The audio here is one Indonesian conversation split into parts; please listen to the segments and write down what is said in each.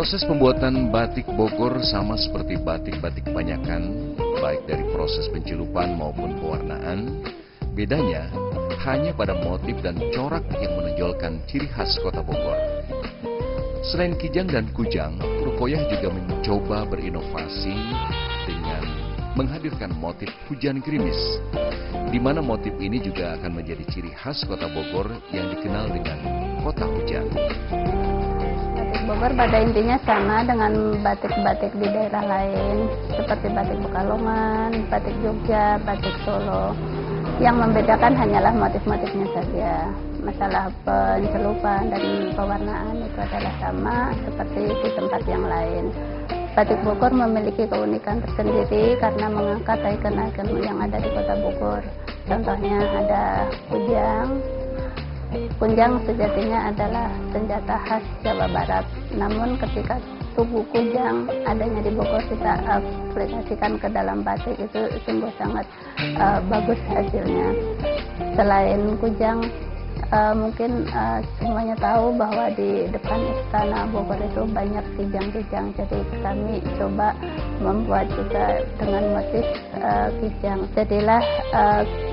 Proses pembuatan batik Bogor sama seperti batik-batik kebanyakan, baik dari proses pencelupan maupun pewarnaan. Bedanya hanya pada motif dan corak yang menonjolkan ciri khas kota Bogor. Selain kijang dan kujang, Rukoyah juga mencoba berinovasi dengan menghadirkan motif hujan gerimis, di mana motif ini juga akan menjadi ciri khas kota Bogor yang dikenal dengan kota hujan. Bogor pada intinya sama dengan batik-batik di daerah lain, seperti batik Pekalongan, batik Jogja, batik Solo. Yang membedakan hanyalah motif-motifnya saja. Masalah pencelupan dan pewarnaan itu adalah sama seperti di tempat yang lain. Batik Bogor memiliki keunikan tersendiri karena mengangkat ikon-ikon yang ada di kota Bogor. Contohnya ada kujang. Kunjang sejatinya adalah senjata khas Jawa Barat. Namun ketika tubuh kujang adanya di Bogor kita aplikasikan ke dalam batik, itu sungguh sangat bagus hasilnya. Selain kujang, mungkin semuanya tahu bahwa di depan Istana Bogor itu banyak kijang-kijang. Jadi kami coba membuat juga dengan motif kijang. Jadilah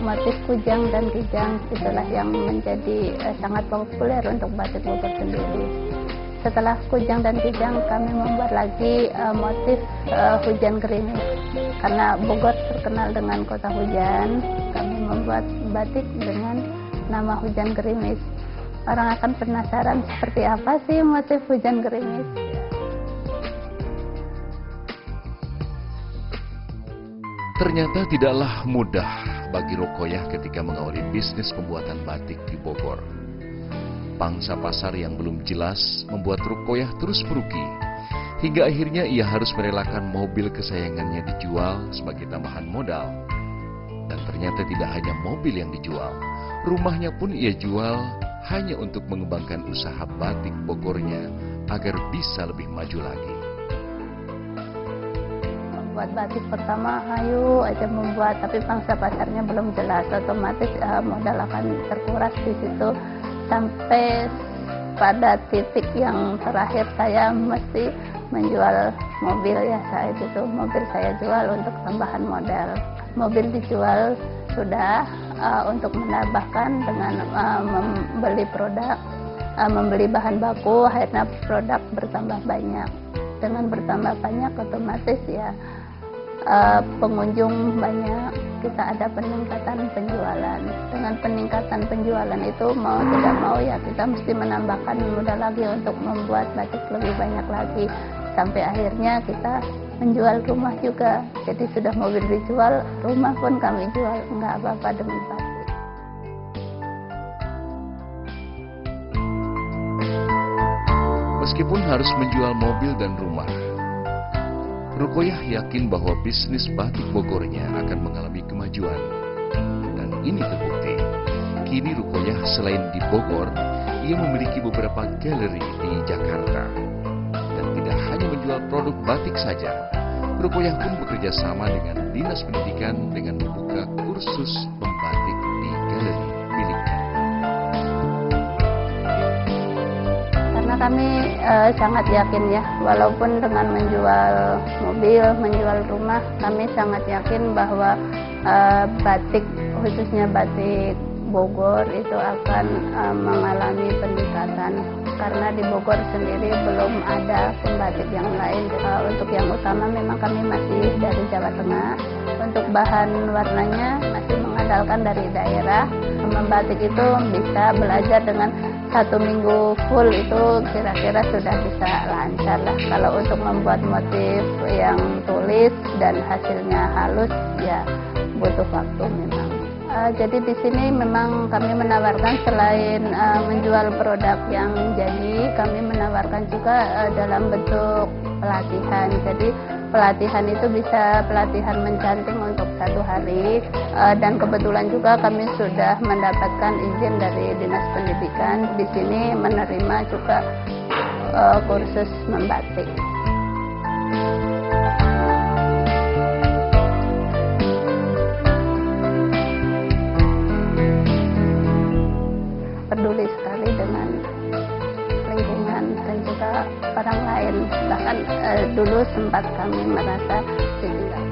motif kujang dan kijang itulah yang menjadi sangat populer untuk batik Bogor sendiri. Setelah kujang dan kijang, kami membuat lagi motif hujan gerimis. Karena Bogor terkenal dengan kota hujan, kami membuat batik dengan nama hujan gerimis. Orang akan penasaran seperti apa sih motif hujan gerimis. Ternyata tidaklah mudah bagi Rukoyah ketika mengawali bisnis pembuatan batik di Bogor. Pangsa pasar yang belum jelas membuat Rukoyah terus merugi, hingga akhirnya ia harus merelakan mobil kesayangannya dijual sebagai tambahan modal. Dan ternyata tidak hanya mobil yang dijual, rumahnya pun ia jual hanya untuk mengembangkan usaha batik Bogornya agar bisa lebih maju lagi. Membuat batik pertama, ayo aja membuat, tapi pangsa pasarnya belum jelas, otomatis modal akan terkuras di situ. Sampai pada titik yang terakhir saya mesti menjual mobil ya, saat itu mobil saya jual untuk tambahan modal. Mobil dijual sudah untuk menambahkan dengan membeli produk, membeli bahan baku, akhirnya produk bertambah banyak. Dengan bertambah banyak otomatis ya pengunjung banyak, kita ada peningkatan penjualan. Dengan peningkatan penjualan itu mau tidak mau ya kita mesti menambahkan modal lagi untuk membuat batik lebih banyak lagi. Sampai akhirnya kita menjual rumah juga. Jadi sudah mobil dijual, rumah pun kami jual, nggak apa-apa demi batik. Meskipun harus menjual mobil dan rumah, Rukoyah yakin bahwa bisnis batik Bogornya akan mengalami kemajuan. Dan ini terbukti. Kini Rukoyah selain di Bogor, ia memiliki beberapa galeri di Jakarta. Dan tidak hanya menjual produk batik saja, Rukoyah pun bekerja sama dengan Dinas Pendidikan dengan membuka kursus membatik di galeri miliknya. Karena kami sangat yakin ya, walaupun dengan menjual mobil, menjual rumah, kami sangat yakin bahwa batik, khususnya batik Bogor itu akan mengalami peningkatan. Karena di Bogor sendiri belum ada pembatik yang lain. Untuk yang utama memang kami masih dari Jawa Tengah. Untuk bahan warnanya masih mengandalkan dari daerah. Membatik itu bisa belajar dengan 1 minggu full, itu kira-kira sudah bisa lancar lah. Kalau untuk membuat motif yang tulis dan hasilnya halus ya butuh waktu memang. Jadi di sini memang kami menawarkan selain menjual produk yang jadi, kami menawarkan juga dalam bentuk pelatihan. Jadi pelatihan itu bisa pelatihan mencanting untuk 1 hari, dan kebetulan juga kami sudah mendapatkan izin dari Dinas Pendidikan di sini menerima juga kursus membatik. Peduli sekali dengan lingkungan dan juga orang lain, bahkan dulu sempat kami merasa ditinggalkan.